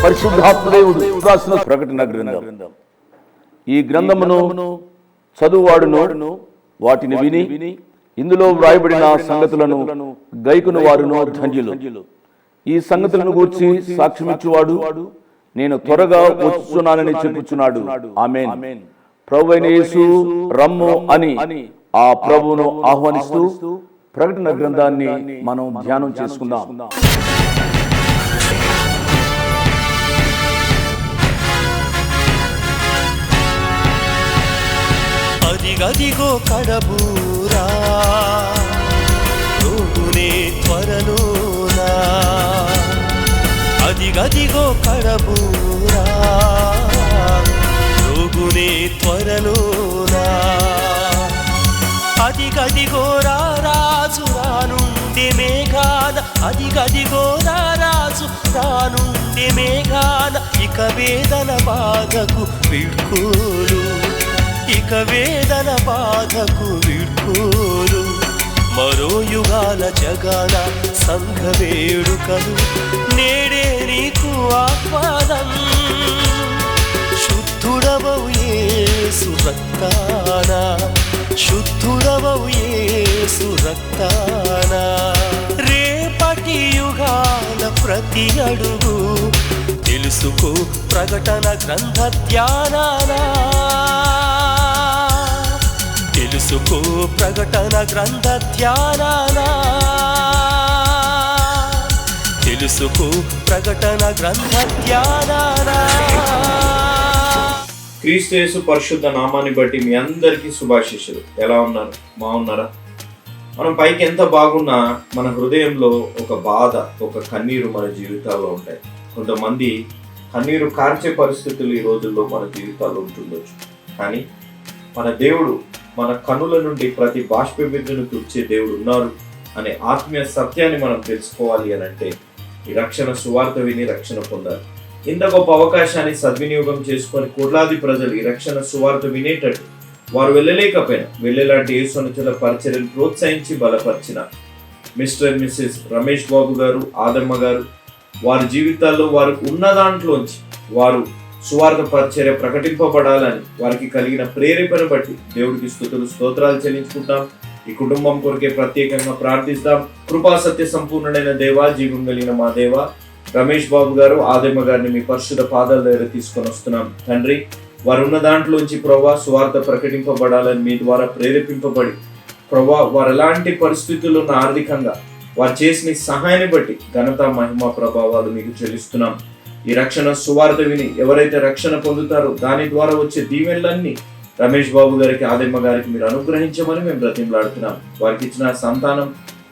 పరిశుద్ధాత్మదేవుడు రాసిన ప్రకటన గ్రంథం. ఈ గ్రంథమును చదువువాడును వాటిని విని ఇందులో వ్రాయబడిన సంగతులను గైకును వారును ధన్యులు. ఈ సంగతులను గూర్చి సాక్ష్యమిచ్చువాడు నేను త్వరగా వచ్చుచున్నానని చెప్పుచున్నాడు. ఆమేన్. ప్రభువైన యేసు రమ్ము అని ఆ ప్రభువును ఆహ్వానిస్తూ ప్రకటన గ్రంథాన్ని మనం ధ్యానం చేసుకుందాం. అదిగదిగో కడబూరా రోగునే త్వరలోనా, అదిగదిగో కడబూరా రోగునే త్వరలోనా, అదిగదిగో రాజు రానుండే మేఘాన, అదిగదిగో రాజు రానుండే మేఘాన, ఇక వేదన బాధకు వీడ్కోలు, ఇక వేదన బాధకు వీడ్కోలు, మరో యుగాల జగాల సంఘ వేడుకలు నేడే నీకు ఆహ్వానం. శుద్ధుడవవు యేసు రక్తాన, శుద్ధుడవవు యేసు రక్తాన, రేపటి యుగాల ప్రతి అడుగు తెలుసుకో ప్రకటన గ్రంథ ధ్యానాన, తెలుసుకో ప్రకటన గ్రంథ ధ్యానాన, తెలుసుకో ప్రకటన గ్రంథ ధ్యానాన. క్రీస్తు యేసు పరిశుద్ధ నామాన్ని బట్టి మీ అందరికీ శుభాశీస్సులు. ఎలా ఉన్నారు? బాగున్నారా? మనం పైకి ఎంత బాగున్నా మన హృదయంలో ఒక బాధ, ఒక కన్నీరు మన జీవితాల్లో ఉంటాయి. కొంతమంది కన్నీరు కార్చే పరిస్థితులు ఈ రోజుల్లో మన జీవితాల్లో ఉంటుండొచ్చు. కానీ మన దేవుడు మన కనుల నుండి ప్రతి బాష్పబిందును తుడిచే దేవుడు ఉన్నారు అనే ఆత్మీయ సత్యాన్ని మనం తెలుసుకోవాలి అని అంటే ఈ రక్షణ సువార్త విని రక్షణ పొందాలి. ఇంత గొప్ప అవకాశాన్ని సద్వినియోగం చేసుకొని కోట్లాది ప్రజలు ఈ రక్షణ సువార్త వినేటట్టు వారు వెళ్ళలేకపోయినా వెళ్ళేలాంటి యేసునుచుల పరిచర్యను ప్రోత్సహించి బలపరిచిన mister and missus Ramesh Babu గారు, ఆదమ్మ గారు, వారి జీవితాల్లో వారు ఉన్న దాంట్లోంచి వారు సువార్త పరిచర్య ప్రకటింపబడాలని వారికి కలిగిన ప్రేరేపణ బట్టి దేవుడికి స్తుతులు స్తోత్రాలు చెల్లించుకుంటాం. ఈ కుటుంబం కొరకే ప్రత్యేకంగా ప్రార్థిస్తాం. కృపా సత్య సంపూర్ణుడైన దేవా, జీవం కలిగిన మా దేవ, రమేష్ బాబు గారు, ఆదమ్మ గారిని మీ పరిశుద్ధ పాదాల దగ్గర తీసుకొని వస్తున్నాం తండ్రి. వారు ఉన్న దాంట్లోంచి ప్రభా సువార్త ప్రకటింపబడాలని మీ ద్వారా ప్రేరేపింపబడి ప్రభా వారు ఎలాంటి పరిస్థితుల్లో ఉన్న ఆర్థికంగా వారు చేసిన సహాయాన్ని బట్టి ఘనత, మహిమ, ప్రభావాలు మీకు చెల్లిస్తున్నాం. ఈ రక్షణ సువార్త విని ఎవరైతే రక్షణ పొందుతారో దాని ద్వారా వచ్చే దీవెనలన్నీ రమేష్ బాబు గారికి, ఆదమ్మ గారికి మీరు అనుగ్రహించమని మేము బ్రతిమలాడుతున్నాం. వారికి ఇచ్చిన సంతానం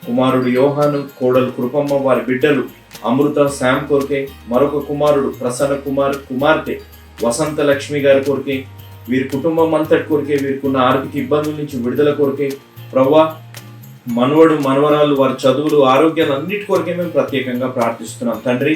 కుమారుడు యోహాను, కోడలు కృపమ్మ, వారి బిడ్డలు అమృత, శామ్ కొరకే, మరొక కుమారుడు ప్రసన్న కుమార్, కుమార్తె వసంత లక్ష్మి గారి కొరకే, వీరి కుటుంబం అంతటి కొరకే, వీరికి ఉన్న ఆర్థిక ఇబ్బందుల నుంచి విడుదల కొరకే ప్రవ్వా, మనవడు మనవరాలు వారి చదువులు, ఆరోగ్యాలు అన్నిటి కొరకే మేము ప్రత్యేకంగా ప్రార్థిస్తున్నాం తండ్రి.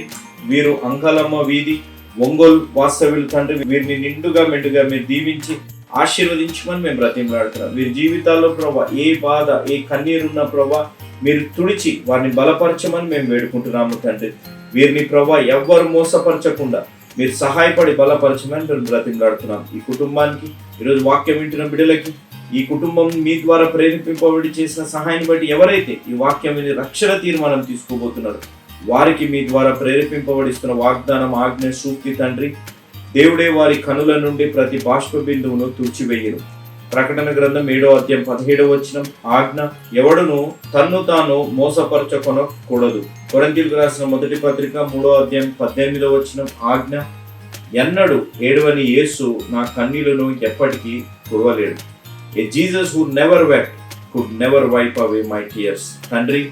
వీరు అంకలమ్మ వీధి, ఒంగోలు వాస్తవ్యులు తండ్రి, వీరిని నిండుగా మెండుగా మీరు దీవించి ఆశీర్వదించమని మేము బ్రతిమలాడుతున్నాం. వీరి జీవితాల్లో ప్రభా ఏ బాధ, ఏ కన్నీరున్న ప్రభా మీరు తుడిచి వారిని బలపరచమని మేము వేడుకుంటున్నాము తండ్రి. వీరిని ప్రభా ఎవ్వరు మోసపరచకుండా మీరు సహాయపడి బలపరచమని మేము బ్రతిమలాడుతున్నాం. ఈ కుటుంబానికి, ఈరోజు వాక్యం వింటున్న బిడ్డలకి, ఈ కుటుంబం మీ ద్వారా ప్రేరేపింపబడి చేసిన సహాయాన్ని బట్టి ఎవరైతే ఈ వాక్యం మీద రక్షణ తీర్మానం తీసుకోబోతున్నారు వారికి మీ ద్వారా ప్రేరేపింపబడిస్తున్న వాగ్దానం, ఆజ్ఞ, సూక్తి తండ్రి దేవుడే వారి కనుల నుండి ప్రతి బాష్ప బిందువును తుడిచివేయును. ప్రకటన గ్రంథం 7వ అధ్యాయం 17వ వచనం ఆజ్ఞ, ఎవడును తన్ను తాను మోసపరచకొనకూడదు. కొరింథీయులకు రాసిన మొదటి పత్రిక 3వ అధ్యాయం 18వ వచనం ఆజ్ఞ, ఎన్నడు ఏడవని యేసు నా కన్నీళ్లను ఎప్పటికీ తుడవలేడు. A Jesus who never wept could never wipe away my tears. తండ్రి,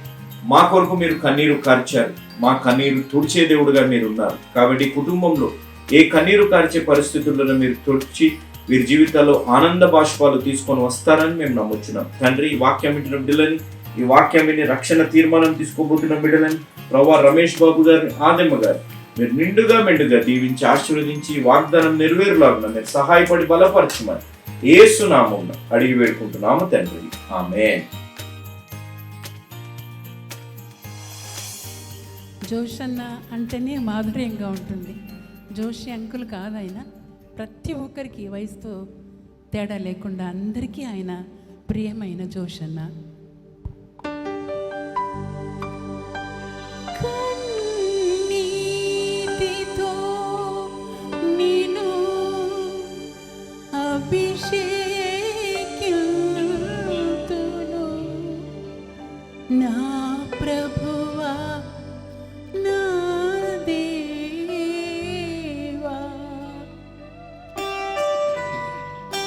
మా కొరకు మీరు కన్నీరు కార్చారు, మా కన్నీరు తుడిచే దేవుడుగా మీరు ఉన్నారు. కాబట్టి కుటుంబంలో ఏ కన్నీరు కార్చే పరిస్థితులను మీరు తుడిచి వీరి జీవితాల్లో ఆనంద బాష్పాలు తీసుకొని వస్తారని మేము నమ్ముచున్నాం తండ్రి. ఈ వాక్యం వింటున్న బిడ్డలని, ఈ వాక్యం విని రక్షణ తీర్మానం తీసుకోబోతున్న బిడ్డలని ప్రభా రమేష్ బాబు గారిని, ఆదమ్మ గారు మీరు నిండుగా మెండుగా దీవించి ఆశీర్వదించి వాగ్దానం నెరవేరులాగున మీరు సహాయపడి బలపరచమని యేసు నామమున అడిగి వేడుకుంటున్నాము తండ్రి. ఆమేన్. జోషన్న అంటేనే మాధుర్యంగా ఉంటుంది. జోషి అంకుల్ కాదు ఆయన. ప్రతి ఒక్కరికి వయసుతో తేడా లేకుండా అందరికీ ఆయన ప్రియమైన జోష్ అన్న. కన్నీటితో నిన్ను అభిషేకింతును నా ప్రభువా నా దేవా.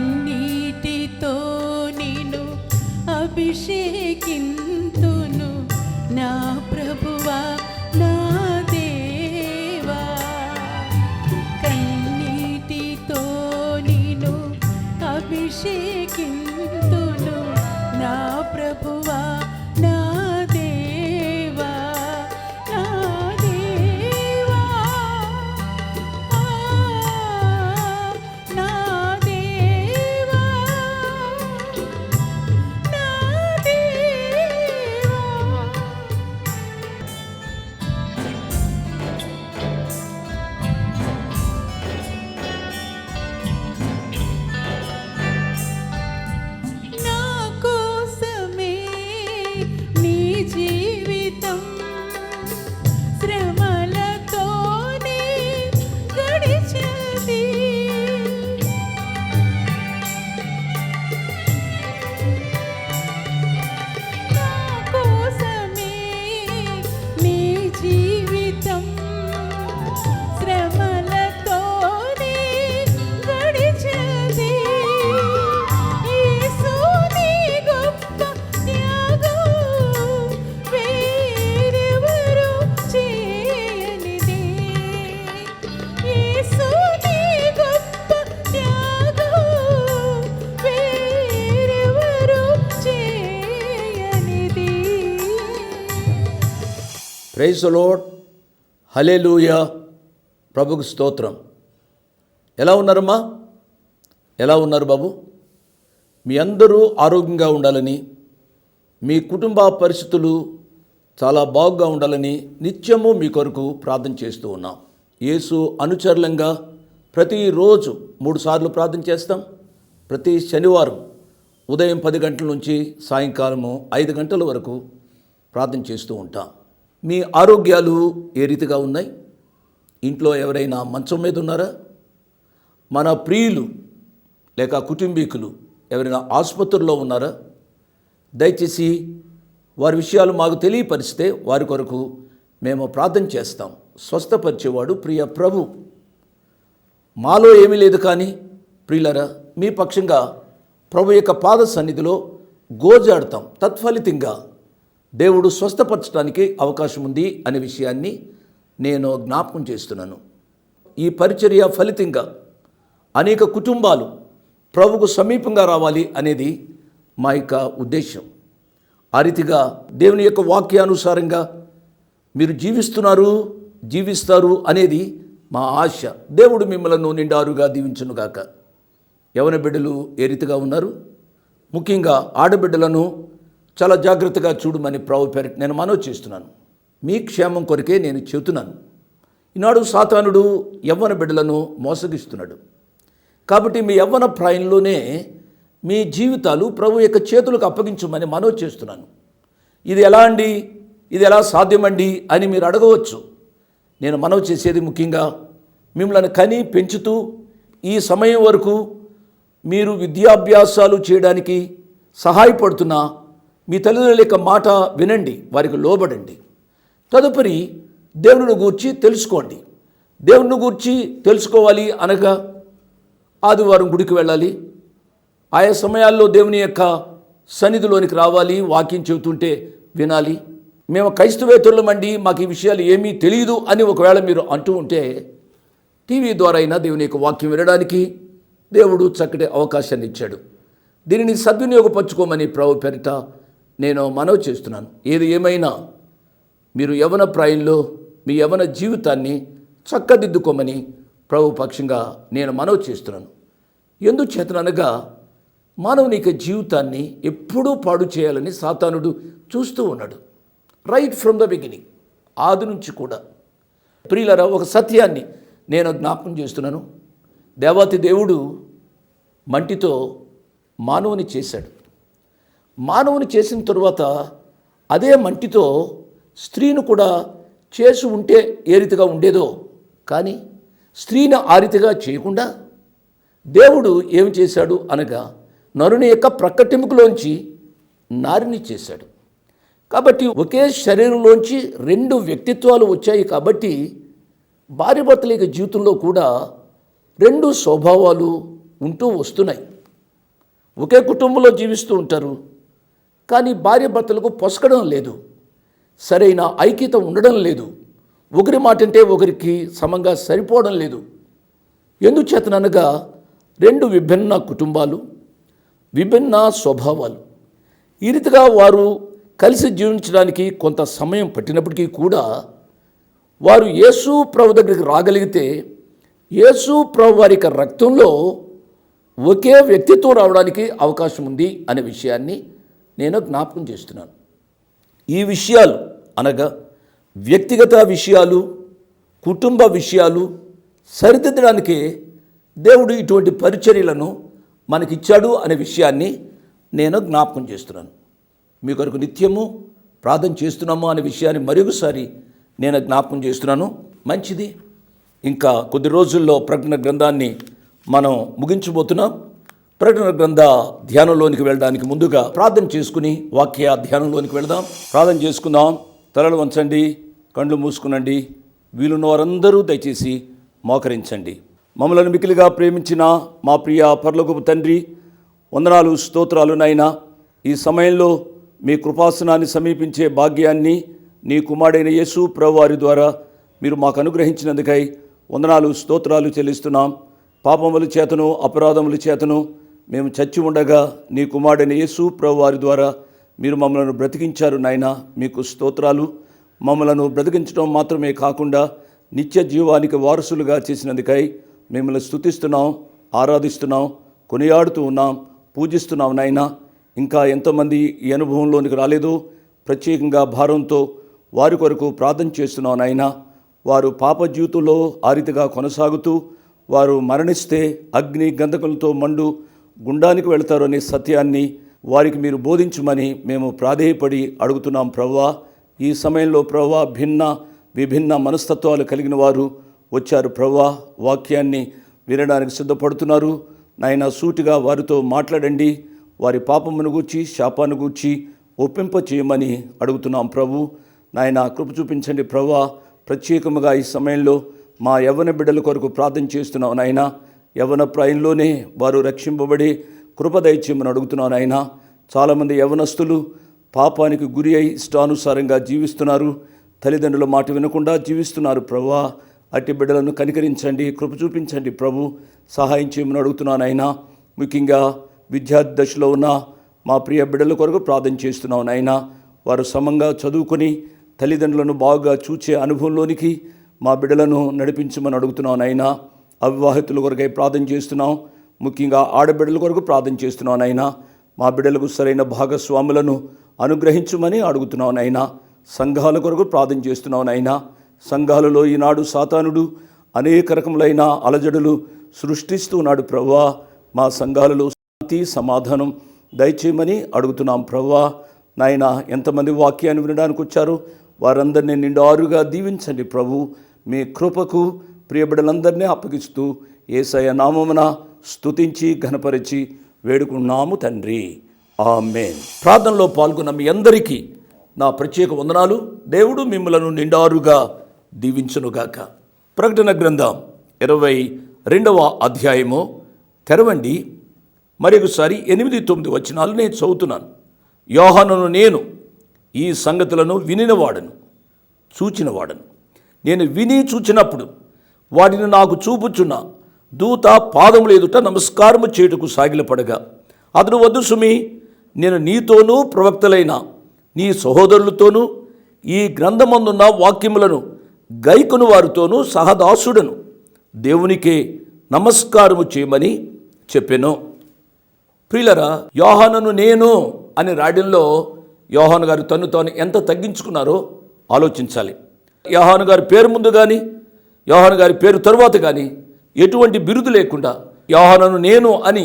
కన్నీటితో నిన్ను అభిషేకింతును నా ప్రభువా నా దేవా. కన్నీటితో నిన్ను అభిషేకింతును నా ప్రభువా నా దేవా నా దేవా నా దేవా నా దేవా. నా కోసమే నీ జీవితం శ్రమలతోనే గడిచింది. నా కోసమే నీ జీవితం శ్రమలతోనే గడిచింది. యేసు నీ గొప్ప త్యాగం వేరెవరు చేయనిది. యేసు నీ గొప్ప త్యాగం వేరెవరు చేయనిది. ప్రైజ్ ది లార్డ్, హల్లెలూయా, ప్రభుకు స్తోత్రం. ఎలా ఉన్నారమ్మా? ఎలా ఉన్నారు బాబు? మీ అందరూ ఆరోగ్యంగా ఉండాలని, మీ కుటుంబ పరిస్థితులు చాలా బాగుగా ఉండాలని నిత్యము మీ కొరకు ప్రార్థన చేస్తూ ఉన్నాం. యేసు అనుచరులంగా ప్రతిరోజు 3 సార్లు ప్రార్థన చేస్తాం. ప్రతి శనివారం ఉదయం 10 గంటల నుంచి సాయంకాలము 5 గంటల వరకు ప్రార్థన చేస్తూ ఉంటాం. మీ ఆరోగ్యాలు ఏ రీతిగా ఉన్నాయి? ఇంట్లో ఎవరైనా మంచం మీద ఉన్నారా? మన ప్రియులు లేక కుటుంబీకులు ఎవరైనా ఆసుపత్రుల్లో ఉన్నారా? దయచేసి వారి విషయాలు మాకు తెలియపరిస్తే వారి కొరకు మేము ప్రార్థన చేస్తాం. స్వస్థపరిచేవాడు ప్రియ ప్రభు. మాలో ఏమీ లేదు, కానీ ప్రియులరా మీ పక్షంగా ప్రభు యొక్క పాద సన్నిధిలో గోజాడతాం. తత్ఫలితంగా దేవుడు స్వస్థపరచడానికి అవకాశం ఉంది అనే విషయాన్ని నేను జ్ఞాపకం చేస్తున్నాను. ఈ పరిచర్య ఫలితంగా అనేక కుటుంబాలు ప్రభుకు సమీపంగా రావాలి అనేది మా యొక్క ఉద్దేశం. ఆ రీతిగా దేవుని యొక్క వాక్యానుసారంగా మీరు జీవిస్తారు అనేది మా ఆశ. దేవుడు మిమ్మలను నిండారుగా దీవించునుగాక. యవన బిడ్డలు ఏ రీతిగా ఉన్నారు? ముఖ్యంగా ఆడబిడ్డలను చాలా జాగ్రత్తగా చూడమని ప్రభు పేరిట నేను మనవి చేస్తున్నాను. మీ క్షేమం కొరకే నేను చెబుతున్నాను. ఈనాడు సాతానుడు యవ్వన బిడ్డలను మోసగిస్తున్నాడు. కాబట్టి మీ యవ్వన ప్రాయంలోనే మీ జీవితాలు ప్రభు యొక్క చేతులకు అప్పగించమని మనవి చేస్తున్నాను. ఇది ఎలా అండి, ఇది ఎలా సాధ్యమండి అని మీరు అడగవచ్చు. నేను మనవి చేసేది ముఖ్యంగా మిమ్మల్ని కని పెంచుతూ ఈ సమయం వరకు మీరు విద్యాభ్యాసాలు చేయడానికి సహాయపడుతున్న మీ తల్లిదండ్రుల యొక్క మాట వినండి, వారికి లోబడండి. తదుపరి దేవుని గూర్చి తెలుసుకోండి. దేవుని గూర్చి తెలుసుకోవాలి అనగా ఆదివారం గుడికి వెళ్ళాలి, ఆయా సమయాల్లో దేవుని యొక్క సన్నిధిలోనికి రావాలి, వాక్యం చెబుతుంటే వినాలి. మేము క్రైస్తవేతరులమండి, మాకు ఈ విషయాలు ఏమీ తెలియదు అని ఒకవేళ మీరు అంటూ ఉంటే టీవీ ద్వారా అయినా దేవుని యొక్క వాక్యం వినడానికి దేవుడు చక్కటి అవకాశాన్ని ఇచ్చాడు. దీనిని సద్వినియోగపరచుకోమని ప్రభు పేరిట నేను మనవి చేస్తున్నాను. ఏది ఏమైనా మీరు యవ్వన ప్రాయంలో మీ యవ్వన జీవితాన్ని చక్కదిద్దుకోమని ప్రభు పక్షంగా నేను మనవి చేస్తున్నాను. ఎందుచేతనగా మానవుని యొక్క జీవితాన్ని ఎప్పుడూ పాడు చేయాలని సాతానుడు చూస్తూ ఉన్నాడు. రైట్ ఫ్రమ్ ద బిగినింగ్, ఆది నుంచి కూడా. ప్రియులారా, ఒక సత్యాన్ని నేను జ్ఞాపకం చేస్తున్నాను. దేవాతి దేవుడు మంటితో మానవుని చేశాడు. మానవుని చేసిన తరువాత అదే మంటితో స్త్రీని కూడా చేసి ఉంటే ఏ రీతిగా ఉండేదో, కానీ స్త్రీని ఆ రీతిగా చేయకుండా దేవుడు ఏమి చేశాడు అనగా నరుని యొక్క ప్రక్కటెముకలోంచి నారిని చేశాడు. కాబట్టి ఒకే శరీరంలోంచి రెండు వ్యక్తిత్వాలు వచ్చాయి. కాబట్టి భార్యాభర్తల యొక్క జీవితంలో కూడా రెండు స్వభావాలు ఉంటూ వస్తున్నాయి. ఒకే కుటుంబంలో జీవిస్తూ ఉంటారు, కానీ భార్యాభర్తలకు పొసగడం లేదు, సరైన ఐక్యత ఉండడం లేదు, ఒకరి మాట అంటే ఒకరికి సమంగా సరిపోవడం లేదు. ఎందుచేతనగా రెండు విభిన్న కుటుంబాలు, విభిన్న స్వభావాలు. ఈ రీతిగా వారు కలిసి జీవించడానికి కొంత సమయం పట్టినప్పటికీ కూడా వారు యేసు ప్రభు దగ్గరికి రాగలిగితే యేసు ప్రభు వారి యొక్క రక్తంలో ఒకే వ్యక్తిత్వం రావడానికి అవకాశం ఉంది అనే విషయాన్ని నేను జ్ఞాపకం చేస్తున్నాను. ఈ విషయాలు అనగా వ్యక్తిగత విషయాలు, కుటుంబ విషయాలు సరిదిద్దడానికే దేవుడు ఇటువంటి పరిచర్యలను మనకిచ్చాడు అనే విషయాన్ని నేను జ్ఞాపకం చేస్తున్నాను. మీ కొరకు నిత్యము ప్రార్థన చేస్తున్నాము అనే విషయాన్ని మరొకసారి నేను జ్ఞాపకం చేస్తున్నాను. మంచిది. ఇంకా కొద్ది రోజుల్లో ప్రకటన గ్రంథాన్ని మనం ముగించబోతున్నాం. ప్రకటన గ్రంథ ధ్యానంలోనికి వెళ్ళడానికి ముందుగా ప్రార్థన చేసుకుని వాక్య ధ్యానంలోనికి వెళదాం. ప్రార్థన చేసుకుందాం. తలలు వంచండి, కళ్ళు మూసుకునండి. వీలున్న వారందరూ దయచేసి మోకరించండి. మమ్మలను మికిలిగా ప్రేమించిన మా ప్రియ పరలోకపు తండ్రి, వందనాలు, స్తోత్రాలు నాయనా. ఈ సమయంలో మీ కృపాసనాన్ని సమీపించే భాగ్యాన్ని నీ కుమారుడైన యేసు ప్రభువారి ద్వారా మీరు మాకు అనుగ్రహించినందుకై వందనాలు, స్తోత్రాలు చెల్లిస్తున్నాం. పాపముల చేతను అపరాధముల చేతను మేము చచ్చి ఉండగా నీ కుమారుడైన యేసు ప్రభువారి ద్వారా మీరు మమ్మలను బ్రతికించారు నాయనా. మీకు స్తోత్రాలు. మమ్మలను బ్రతికించడం మాత్రమే కాకుండా నిత్య జీవానికి వారసులుగా చేసినందుకై మిమ్మల్ని స్తుతిస్తున్నాం, ఆరాధిస్తున్నాం, కొనియాడుతూ ఉన్నాం, పూజిస్తున్నాం నాయనా. ఇంకా ఎంతోమంది ఈ అనుభవంలోనికి రాలేదో ప్రత్యేకంగా భారంతో వారి కొరకు ప్రార్థన చేస్తున్నాం నాయనా. వారు పాప జీవితంలో ఆ రీతిగా కొనసాగుతూ వారు మరణిస్తే అగ్ని గంధకులతో మండు గుండానికి వెళతారు అనే సత్యాన్ని వారికి మీరు బోధించమని మేము ప్రాధేయపడి అడుగుతున్నాం ప్రభువా. ఈ సమయంలో ప్రభువా విభిన్న మనస్తత్వాలు కలిగిన వారు వచ్చారు ప్రభువా. వాక్యాన్ని వినడానికి సిద్ధపడుతున్నారు నాయన. సూటిగా వారితో మాట్లాడండి. వారి పాపమును గూర్చి శాపాన్ని గూర్చి ఒప్పింప చేయమని అడుగుతున్నాం ప్రభు. నాయన కృప చూపించండి ప్రభువా. ప్రత్యేకముగా ఈ సమయంలో మా యవ్వన బిడ్డల కొరకు ప్రార్థన చేస్తున్నాం నాయన. యవ్వన ప్రాయంలోనే వారు రక్షింపబడి కృప దయచేయమని అడుగుతున్నాను నాయన. చాలామంది యవ్వనస్తులు పాపానికి గురి అయి ఇష్టానుసారంగా జీవిస్తున్నారు, తల్లిదండ్రుల మాట వినకుండా జీవిస్తున్నారు ప్రభువా. అట్టి బిడ్డలను కనికరించండి, కృప చూపించండి ప్రభు. సహాయం చేయమని అడుగుతున్నాను నాయన. ముఖ్యంగా విద్యార్థి దశలో ఉన్న మా ప్రియ బిడ్డల కొరకు ప్రార్థన చేస్తున్నాం నాయన. వారు సమంగా చదువుకొని తల్లిదండ్రులను బాగా చూచే అనుభవంలోనికి మా బిడ్డలను నడిపించమని అడుగుతున్నాం నాయన. అవివాహితుల కొరకై ప్రార్థన చేస్తున్నాం. ముఖ్యంగా ఆడబిడ్డల కొరకు ప్రార్థన చేస్తున్నాం నాయన. మా బిడ్డలకు సరైన భాగస్వాములను అనుగ్రహించమని అడుగుతున్నాం నాయన. సంఘాల కొరకు ప్రార్థన చేస్తున్నాం నాయన. సంఘాలలో ఈనాడు సాతానుడు అనేక రకములైన అలజడులు సృష్టిస్తూ ఉన్నాడు ప్రభువా. మా సంఘాలలో శాంతి సమాధానం దయచేయమని అడుగుతున్నాం ప్రభువా. నాయన, ఎంతమంది వాక్యాన్ని వినడానికి వచ్చారో వారందరినీ నిండారుగా దీవించండి ప్రభు. మీ కృపకు ప్రియబిడ్డలందరినీ అప్పగిస్తూ యేసయ్య నామమున స్తుతించి ఘనపరిచి వేడుకున్నాము తండ్రి. ఆమేన్. ప్రార్థనలో పాల్గొన్న మీ అందరికీ నా ప్రత్యేక వందనాలు. దేవుడు మిమ్మలను నిండారుగా దీవించునుగాక. ప్రకటన గ్రంథం 22వ అధ్యాయము తెరవండి. మరొకసారి 8-9 వచనాలు నేను చదువుతున్నాను. యోహానును నేను ఈ సంగతులను వినినవాడను, చూచినవాడను. నేను విని చూచినప్పుడు వాటిని నాకు చూపుచున్న దూత పాదముల ఎదుట నమస్కారము చేయుటకు సాగిలపడగా అతడు, వద్దు సుమి, నేను నీతోనూ ప్రవక్తలైన నీ సహోదరులతోనూ ఈ గ్రంథమందున్న వాక్యములను గైకొను వారితోనూ సహదాసుడను, దేవునికే నమస్కారము చేయమని చెప్పెను. ప్రియులరా, యోహానును నేను అని రాయడంలో యోహాను గారు తను తాను ఎంత తగ్గించుకున్నారో ఆలోచించాలి. యోహాను గారి పేరు ముందు కానీ యోహాను గారి పేరు తరువాత కానీ ఎటువంటి బిరుదు లేకుండా యోహానును నేను అని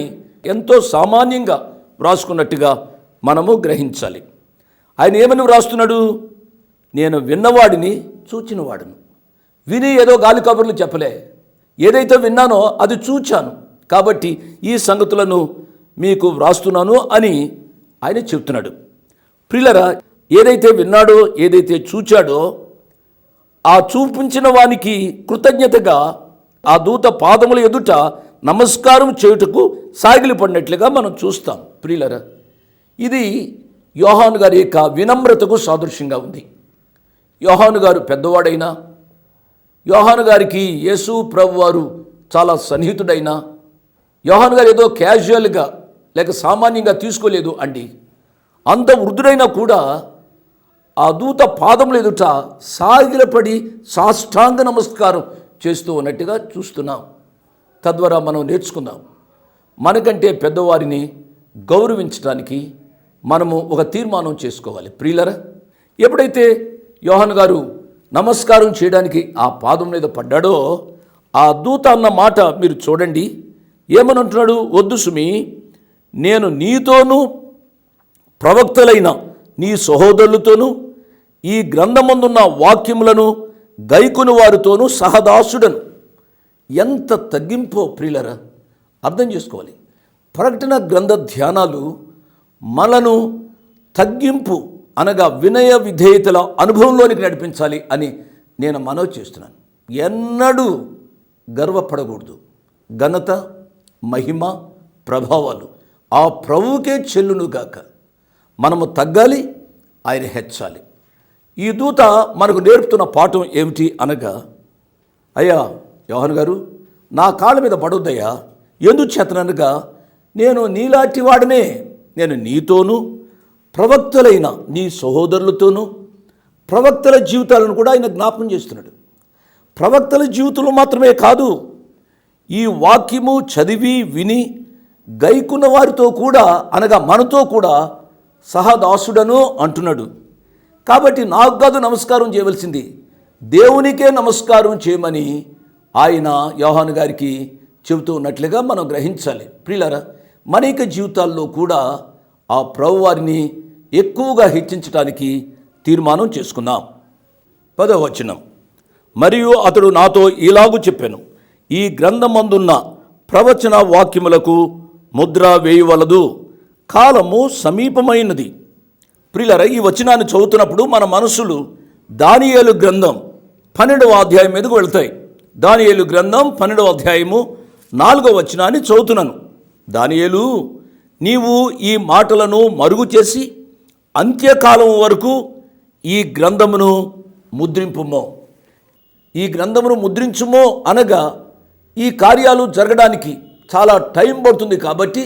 ఎంతో సామాన్యంగా వ్రాసుకున్నట్టుగా మనము గ్రహించాలి. ఆయన ఏమని వ్రాస్తున్నాడు? నేను విన్నవాడిని, చూచినవాడును. విని ఏదో గాలి కబుర్లు చెప్పలే, ఏదైతే విన్నానో అది చూచాను, కాబట్టి ఈ సంగతులను మీకు వ్రాస్తున్నాను అని ఆయన చెప్తున్నాడు. ప్రియులరా, ఏదైతే విన్నాడో, ఏదైతే చూచాడో, ఆ చూపించిన వానికి కృతజ్ఞతగా ఆ దూత పాదముల ఎదుట నమస్కారం చేయుటకు సాగిలిపడినట్లుగా మనం చూస్తాం. ప్రియులరా, ఇది యోహాను గారి యొక్క వినమ్రతకు సాదృశ్యంగా ఉంది. యోహాను గారు పెద్దవాడైనా, యోహాను గారికి యేసు ప్రభు వారు చాలా సన్నిహితుడైనా, యోహాను గారు ఏదో క్యాజువల్గా లేక సామాన్యంగా తీసుకోలేదు అండి. అంత వృద్ధుడైనా కూడా ఆ దూత పాదముల ఎదుట సాగిలపడి సాష్టాంగ నమస్కారం చేస్తూ ఉన్నట్టుగా చూస్తున్నాం. తద్వారా మనం నేర్చుకుందాం, మనకంటే పెద్దవారిని గౌరవించడానికి మనము ఒక తీర్మానం చేసుకోవాలి. ప్రియులరా, ఎప్పుడైతే యోహాను గారు నమస్కారం చేయడానికి ఆ పాదం మీద పడ్డాడో, ఆ దూత అన్న మాట మీరు చూడండి. ఏమని అంటున్నాడు? వద్దు సుమి, నేను నీతోనూ ప్రవక్తలైన నీ సహోదరులతోనూ ఈ గ్రంథమందున్న వాక్యములను గైకొను వారితోనూ సహదాసుడను. ఎంత తగ్గింపో ప్రియులరా, అర్థం చేసుకోవాలి. ప్రకటన గ్రంథ ధ్యానాలు మనను తగ్గింపు అనగా వినయ విధేయతల అనుభవంలోనికి నడిపించాలి అని నేను మనవి చేస్తున్నాను. ఎన్నడూ గర్వపడకూడదు. ఘనత, మహిమ, ప్రభావాలు ఆ ప్రభువుకే చెల్లునుగాక. మనము తగ్గాలి, ఆయన హెచ్చాలి. ఈ దూత మనకు నేర్పుతున్న పాఠం ఏమిటి అనగా, అయ్యా యోహాను గారు, నా కాళ్ళ మీద పడొద్దయ్యా. ఎందుకు చేతననగా, నేను నీలాంటి వాడనే. నేను నీతోనూ ప్రవక్తలైన నీ సహోదరులతోనూ, ప్రవక్తల జీవితాలను కూడా ఆయన జ్ఞాపకం చేస్తున్నాడు. ప్రవక్తల జీవితంలో మాత్రమే కాదు, ఈ వాక్యము చదివి విని గైకున్న వారితో కూడా అనగా మనతో కూడా సహదాసుడను అంటున్నాడు. కాబట్టి నాకు కాదు నమస్కారం చేయవలసింది, దేవునికే నమస్కారం చేయమని ఆయన యోహాను గారికి చెబుతూ ఉన్నట్లుగా మనం గ్రహించాలి. ప్రియులారా, మన యొక్క జీవితాల్లో కూడా ఆ ప్రభువారిని ఎక్కువగా హెచ్చించడానికి తీర్మానం చేసుకుందాం. 10వ వచనం, మరియు అతడు నాతో ఇలాగు చెప్పాను, ఈ గ్రంథమందున్న ప్రవచన వాక్యములకు ముద్ర వేయవలదు, కాలము సమీపమైనది. ప్రియులారా, ఈ వచనాన్ని చదువుతున్నప్పుడు మన మనసులు దానియేలు గ్రంథం 12వ అధ్యాయం మీదకు వెళ్తాయి. దానియేలు గ్రంథం 12వ అధ్యాయము 4వ వచనాన్ని చదువుతున్నాను. దానియేలు, నీవు ఈ మాటలను మరుగు చేసి అంత్యకాలం వరకు ఈ గ్రంథమును ముద్రింపుమో. ఈ గ్రంథమును ముద్రించుమో అనగా ఈ కార్యాలు జరగడానికి చాలా టైం పడుతుంది, కాబట్టి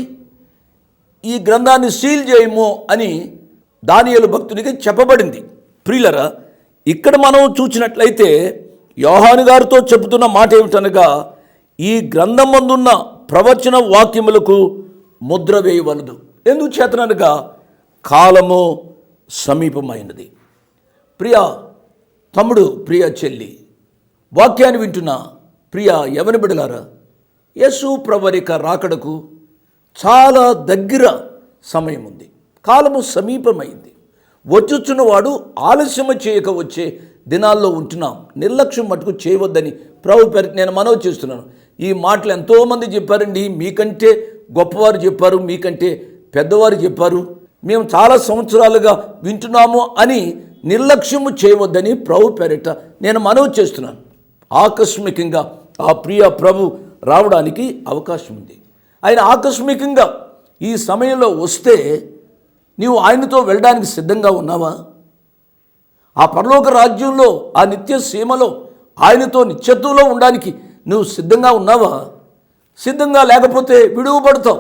ఈ గ్రంథాన్ని సీల్ చేయము అని దానియేలు భక్తునికి చెప్పబడింది. ప్రియులరా, ఇక్కడ మనం చూసినట్లయితే యోహాను గారితో చెబుతున్న మాట ఏమిటనగా, ఈ గ్రంథమందున్న ప్రవచన వాక్యములకు ముద్ర వేయవలదు. ఎందుకు చేతనగా కాలము సమీపమైనది. ప్రియ తమ్ముడు, ప్రియ చెల్లి, వాక్యాన్ని వింటున్న ప్రియ యవన బిడ్డలారా, యేసు ప్రభువారి రాకడకు చాలా దగ్గర సమయం ఉంది. కాలము సమీపమైంది. వచ్చుచున్నవాడు ఆలస్యము చేయక వచ్చే దినాల్లో ఉంటున్నాం. నిర్లక్ష్యం మటుకు చేయవద్దని ప్రభు పేరు నేను మనవి చేస్తున్నాను. ఈ మాటలు ఎంతోమంది చెప్పారండి, మీకంటే గొప్పవారు చెప్పారు, మీకంటే పెద్దవారు చెప్పారు, మేము చాలా సంవత్సరాలుగా వింటున్నాము అని నిర్లక్ష్యము చేయవద్దని ప్రభు పేరిట నేను మనవి చేస్తున్నాను. ఆకస్మికంగా ఆ ప్రియ ప్రభు రావడానికి అవకాశం ఉంది. ఆయన ఆకస్మికంగా ఈ సమయంలో వస్తే నీవు ఆయనతో వెళ్ళడానికి సిద్ధంగా ఉన్నావా? ఆ పరలోక రాజ్యంలో, ఆ నిత్య సీమలో ఆయనతో నిత్యత్వంలో ఉండడానికి నువ్వు సిద్ధంగా ఉన్నావా? సిద్ధంగా లేకపోతే విడువబడతావు,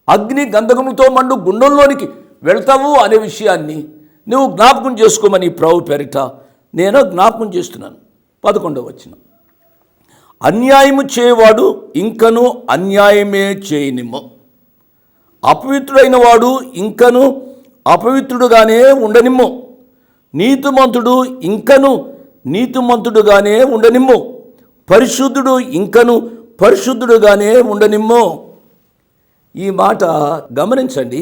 అగ్ని గంధకములతో మండు గుండంలోనికి వెళ్తావు అనే విషయాన్ని నువ్వు జ్ఞాపకం చేసుకోమని ప్రభు పేరిట నేను జ్ఞాపకం చేస్తున్నాను. 11వ వచనం, అన్యాయము చేయవాడు ఇంకను అన్యాయమే చేయనిమ్ము, అపవిత్రుడైన వాడు ఇంకను అపవిత్రుడుగానే ఉండనిమ్ము, నీతిమంతుడు ఇంకను నీతిమంతుడుగానే ఉండనిమ్ము, పరిశుద్ధుడు ఇంకను పరిశుద్ధుడుగానే ఉండనిమ్ము. ఈ మాట గమనించండి.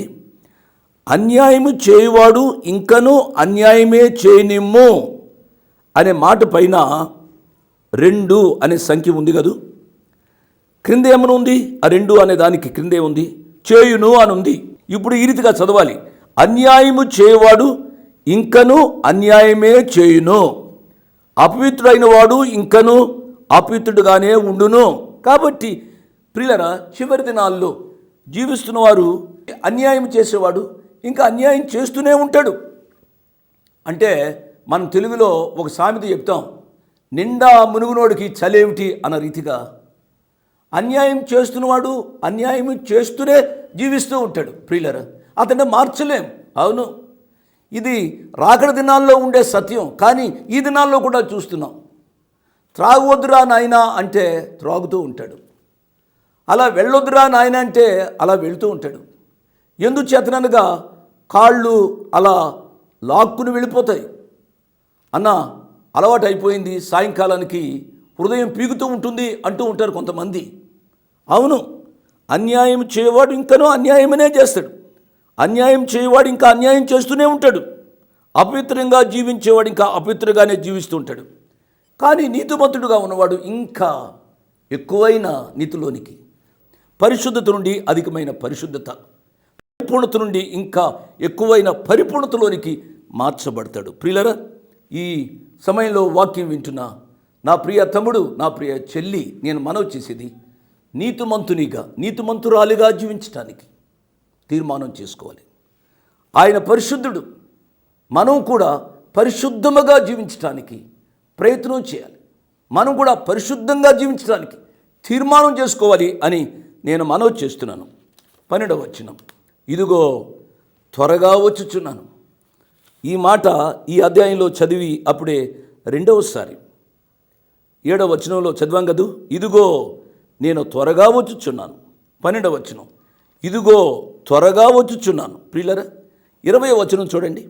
అన్యాయము చేయవాడు ఇంకను అన్యాయమే చేయనిమ్ము అనే మాట పైన 2 అనే సంఖ్య ఉంది కదూ. క్రింద ఏమని ఉంది? ఆ 2 అనే దానికి క్రిందే ఉంది చేయును అని ఉంది. ఇప్పుడు ఈ రీతిగా చదవాలి, అన్యాయము చేయవాడు ఇంకను అన్యాయమే చేయును, అపవిత్రుడైన వాడు ఇంకను అపవిత్రుడుగానే ఉండును. కాబట్టి ప్రియులరా, చివరి దినాల్లో జీవిస్తున్న వారు అన్యాయం చేసేవాడు ఇంకా అన్యాయం చేస్తూనే ఉంటాడు. అంటే మనం తెలుగులో ఒక సామెత చెప్తాం, నిండా మునుగునోడికి చలేమిటి అన్న రీతిగా అన్యాయం చేస్తున్నవాడు అన్యాయం చేస్తూనే జీవిస్తూ ఉంటాడు. ప్రియులరా, అతన్ని మార్చలేం. అవును, ఇది రాకడ దినాల్లో ఉండే సత్యం. కానీ ఈ దినాల్లో కూడా చూస్తున్నాం. త్రాగొద్దురా నాయనా అంటే త్రాగుతూ ఉంటాడు, అలా వెళ్ళొద్దురా నాయన అంటే అలా వెళుతూ ఉంటాడు. ఎందుచేతనగా కాళ్ళు అలా లాక్కుని వెళ్ళిపోతాయి. అన్న అలవాటు అయిపోయింది, సాయంకాలానికి హృదయం పీగుతూ ఉంటుంది అంటూ ఉంటారు కొంతమంది. అవును, అన్యాయం చేయవాడు ఇంకనూ అన్యాయమనే చేస్తాడు, అన్యాయం చేయవాడు ఇంకా అన్యాయం చేస్తూనే ఉంటాడు, అపవిత్రంగా జీవించేవాడు ఇంకా అపవిత్రంగానే జీవిస్తూ ఉంటాడు. కానీ నీతిమంతుడుగా ఉన్నవాడు ఇంకా ఎక్కువైన నీతిలోనికి, పరిశుద్ధత నుండి అధికమైన పరిశుద్ధత, పరిపూర్ణత నుండి ఇంకా ఎక్కువైన పరిపూర్ణతలోనికి మార్చబడతాడు. ప్రియులరా, ఈ సమయంలో వాక్యం వింటున్న నా ప్రియ తమ్ముడు, నా ప్రియ చెల్లి, నేను మనవి చేసేది, నీతిమంతురాలిగా జీవించడానికి తీర్మానం చేసుకోవాలి. ఆయన పరిశుద్ధుడు, మనం కూడా పరిశుద్ధముగా జీవించడానికి ప్రయత్నం చేయాలి. మనం కూడా పరిశుద్ధంగా జీవించడానికి తీర్మానం చేసుకోవాలి అని నేను మనవి చేస్తున్నాను. 12వ వచనం, ఇదిగో త్వరగా వచ్చుచున్నాను. ఈ మాట ఈ అధ్యాయంలో చదివి అప్పుడే 2వసారి 7వ వచనంలో చదివాం కదూ. ఇదిగో నేను త్వరగా వచ్చుచున్నాను. 12వ వచనం, ఇదిగో త్వరగా వచ్చుచున్నాను. ప్రియులరా, 20వ వచనం చూడండి,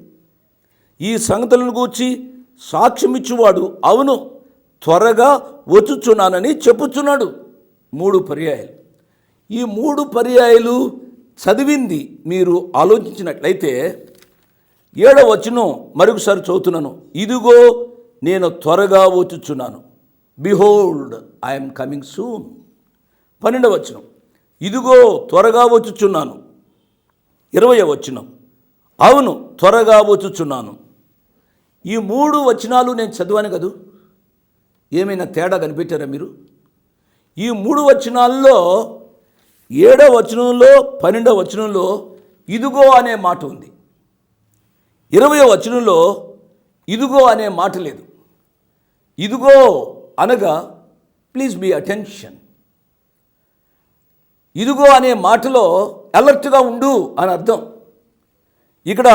ఈ సంగతులను గూర్చి సాక్ష్యమిచ్చువాడు అవును త్వరగా వచ్చుచున్నానని చెప్పుచున్నాడు. 3 పర్యాయాలు. ఈ 3 పర్యాయాలు చదివింది మీరు ఆలోచించినట్లయితే 7వ వచనం మరొకసారి చదువుతున్నాను, ఇదిగో నేను త్వరగా వచ్చుచున్నాను, బిహోల్డ్ ఐఎమ్ కమింగ్ సూన్. 12వ వచనం, ఇదిగో త్వరగా వచ్చుచున్నాను. 20వ వచనం, అవును త్వరగా వచ్చుచున్నాను. ఈ 3 వచనాలు నేను చదివాను కదూ. ఏమైనా తేడా కనిపెట్టారా మీరు? ఈ 3 వచనాల్లో 7వ వచనంలో 12వ వచనంలో ఇదిగో అనే మాట ఉంది. 20వ వచనంలో ఇదిగో అనే మాట లేదు. ఇదిగో అనగా ప్లీజ్ బీ అటెన్షన్. ఇదిగో అనే మాటలో అలర్ట్గా ఉండు అని అర్థం. ఇక్కడ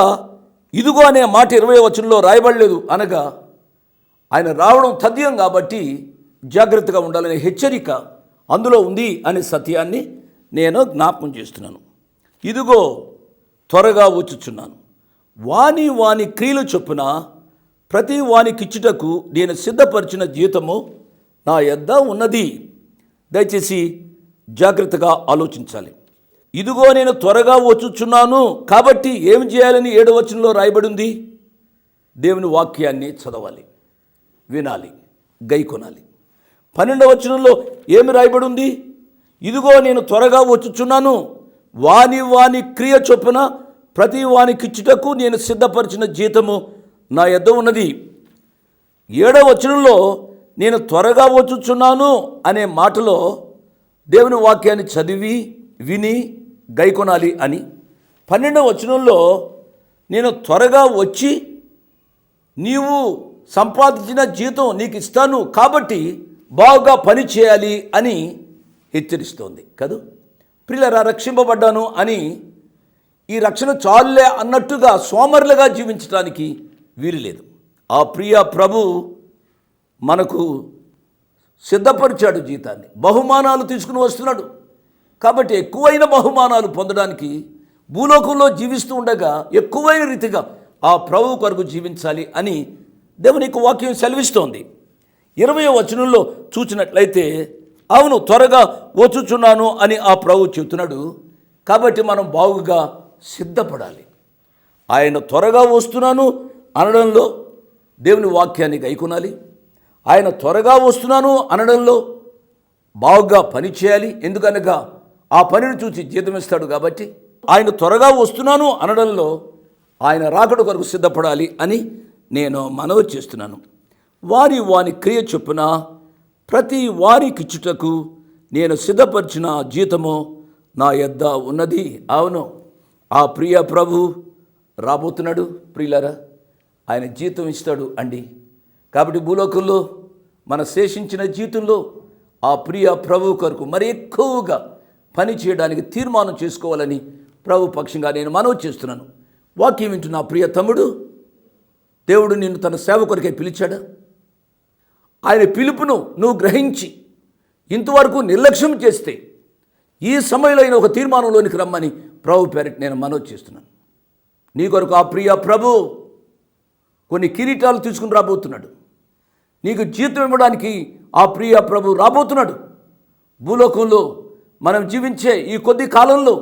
ఇదిగో అనే మాట 20వ వచనంలో రాయబడలేదు అనగా ఆయన రావడం తథ్యం కాబట్టి జాగ్రత్తగా ఉండాలనే హెచ్చరిక అందులో ఉంది అనే సత్యాన్ని నేను జ్ఞాపకం చేస్తున్నాను. ఇదిగో త్వరగా వచ్చుచున్నాను, వాని క్రియలు చొప్పున ప్రతి వానికిచ్చుటకు నేను సిద్ధపరిచిన జీతము నా యొద్ద ఉన్నది. దయచేసి జాగ్రత్తగా ఆలోచించాలి. ఇదిగో నేను త్వరగా వచ్చుచున్నాను కాబట్టి ఏమి చేయాలని 7వ వచనంలో రాయబడింది? దేవుని వాక్యాన్ని చదవాలి, వినాలి, గైకొనాలి. 12వ వచనంలో ఏమి రాయబడి ఉంది? ఇదిగో నేను త్వరగా వచ్చుచున్నాను, వాని క్రియ చొప్పున ప్రతి వానికిచ్చుటకు నేను సిద్ధపరిచిన జీతము నా యొద్ద ఉన్నది. 7వ వచనంలో నేను త్వరగా వచ్చుచున్నాను అనే మాటలో దేవుని వాక్యాన్ని చదివి విని గైకొనాలి అని, 12వ వచనంలో నేను త్వరగా వచ్చి నీవు సంపాదించిన జీతం నీకు ఇస్తాను కాబట్టి బాగా పని చేయాలి అని హెచ్చరిస్తోంది కదూ. ప్రియులారా, రక్షింపబడ్డాను అని ఈ రక్షణ చాలులే అన్నట్టుగా సోమరులుగా జీవించడానికి వీలు లేదు. ఆ ప్రియ ప్రభు మనకు సిద్ధపరిచాడు జీతాన్ని, బహుమానాలు తీసుకుని వస్తున్నాడు. కాబట్టి ఎక్కువైన బహుమానాలు పొందడానికి భూలోకంలో జీవిస్తూ ఉండగా ఎక్కువైన రీతిగా ఆ ప్రభు కొరకు జీవించాలి అని దేవుని యొక్క వాక్యం సెలవిస్తోంది. 20వ వచనంలో చూసినట్లయితే, అవును త్వరగా వచ్చుచున్నాను అని ఆ ప్రభు చెబుతున్నాడు. కాబట్టి మనం బాగుగా సిద్ధపడాలి. ఆయన త్వరగా వస్తున్నాను అనడంలో దేవుని వాక్యాన్ని గైకొనాలి. ఆయన త్వరగా వస్తున్నాను అనడంలో బాగుగా పని చేయాలి. ఎందుకనగా ఆ పనిని చూసి జీతం ఇస్తాడు. కాబట్టి ఆయన త్వరగా వస్తున్నాను అనడంలో ఆయన రాకడ కొరకు సిద్ధపడాలి అని నేను మనవి చేస్తున్నాను. వాని క్రియ చొప్పున ప్రతి వారికిచ్చుటకు నేను సిద్ధపరిచిన జీతము నా యొద్ద ఉన్నది. అవును, ఆ ప్రియ ప్రభు రాబోతున్నాడు. ప్రియులారా, ఆయన జీతం ఇస్తాడు అండి. కాబట్టి భూలోకంలో మన శేషించిన జీవితంలో ఆ ప్రియ ప్రభు కొరకు మరి ఎక్కువగా పని చేయడానికి తీర్మానం చేసుకోవాలని ప్రభు పక్షంగా నేను మనవి చేస్తున్నాను. వాక్యం వింటున్న ప్రియ తమ్ముడు, దేవుడు నిన్ను తన సేవ కొరకే పిలిచాడా? ఆయన పిలుపును నువ్వు గ్రహించి ఇంతవరకు నిర్లక్ష్యం చేస్తే ఈ సమయంలో అయిన ఒక తీర్మానంలోనికి రమ్మని ప్రభు పేరిట నేను మనవి చేస్తున్నాను. నీ కొరకు ఆ ప్రియ ప్రభు కొన్ని కిరీటాలు తీసుకుని రాబోతున్నాడు. నీకు జీతం ఇవ్వడానికి ఆ ప్రియ ప్రభు రాబోతున్నాడు. భూలోకంలో మనం జీవించే ఈ కొద్ది కాలంలో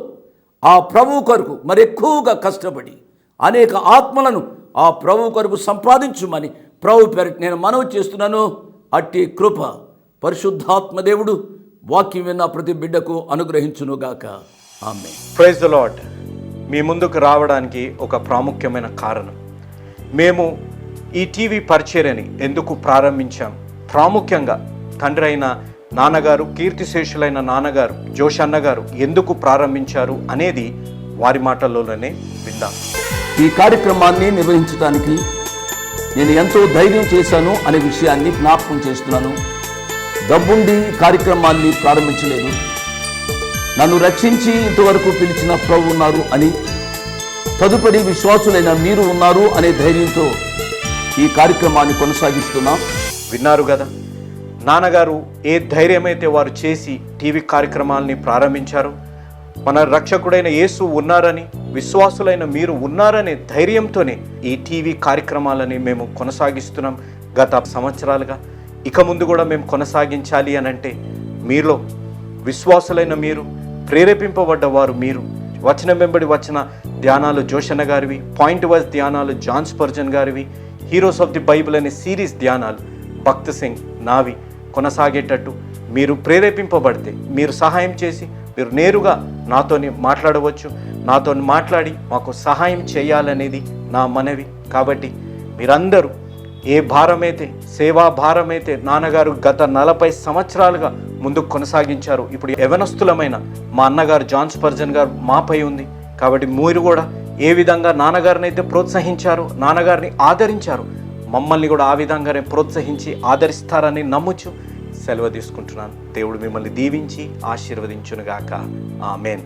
ఆ ప్రభు కొరకు మరి ఎక్కువగా కష్టపడి అనేక ఆత్మలను ఆ ప్రభు కొరకు సంపాదించుమని ప్రభు పేరిట నేను మనవి చేస్తున్నాను. అట్టి కృప పరిశుద్ధాత్మ దేవుడు వాక్యం విన్న ప్రతి బిడ్డకు అనుగ్రహించునుగాక. ఆమేన్. Praise the Lord. మీ ముందుకు రావడానికి ఒక ప్రాముఖ్యమైన కారణం, మేము ఈ టీవీ పరిచర్యని ఎందుకు ప్రారంభించాం, ప్రాముఖ్యంగా తండ్రి అయిన నాన్నగారు, కీర్తిశేషులైన నాన్నగారు జోషన్న గారు ఎందుకు ప్రారంభించారు అనేది వారి మాటల్లోనే విందాం. ఈ కార్యక్రమాన్ని నిర్వహించడానికి నేను ఎంతో ధైర్యం చేశాను అనే విషయాన్ని జ్ఞాపకం చేస్తున్నాను. డబ్బుండి కార్యక్రమాన్ని ప్రారంభించలేదు. నన్ను రక్షించి ఇంతవరకు పిలిచిన ప్రభు ఉన్నారు అని, తదుపరి విశ్వాసులైన మీరు ఉన్నారు అనే ధైర్యంతో ఈ కార్యక్రమాన్ని కొనసాగిస్తున్నాం. విన్నారు కదా, నాన్నగారు ఏ ధైర్యమైతే వారు చేసి టీవీ కార్యక్రమాలని ప్రారంభించారు, మన రక్షకుడైన యేసు ఉన్నారని, విశ్వాసులైన మీరు ఉన్నారనే ధైర్యంతోనే ఈ టీవీ కార్యక్రమాలని మేము కొనసాగిస్తున్నాం గత సంవత్సరాలుగా. ఇక ముందు కూడా మేము కొనసాగించాలి అని అంటే మీలో విశ్వాసులైన మీరు, ప్రేరేపింపబడ్డ వారు మీరు, వచనం వెంబడి వచ్చిన ధ్యానాలు జోషన్న గారివి, పాయింట్ వైజ్ ధ్యానాలు జాన్ స్పర్జన్ గారివి, హీరోస్ ఆఫ్ ది బైబిల్ అనే సిరీస్ ధ్యానాలు భక్త్ సింగ్ నావి కొనసాగేటట్టు మీరు ప్రేరేపింపబడితే, మీరు సహాయం చేసి మీరు నేరుగా నాతోని మాట్లాడవచ్చు. నాతో మాట్లాడి మాకు సహాయం చేయాలనేది నా మనవి. కాబట్టి మీరందరూ ఏ భారమైతే, సేవా భారమైతే నాన్నగారు గత 40 సంవత్సరాలుగా ముందుకు కొనసాగించారు, ఇప్పుడు యవనస్తులమైన మా అన్నగారు జాన్ స్పర్జన్ గారు మాపై ఉంది. కాబట్టి మీరు కూడా ఏ విధంగా నాన్నగారిని అయితే ప్రోత్సహించారు, నాన్నగారిని ఆదరించారు, మమ్మల్ని కూడా ఆ విధంగానే ప్రోత్సహించి ఆదరిస్తారని నమ్ముచు సెలవు తీసుకుంటున్నాను. దేవుడు మిమ్మల్ని దీవించి ఆశీర్వదించునుగాక. ఆమేన్.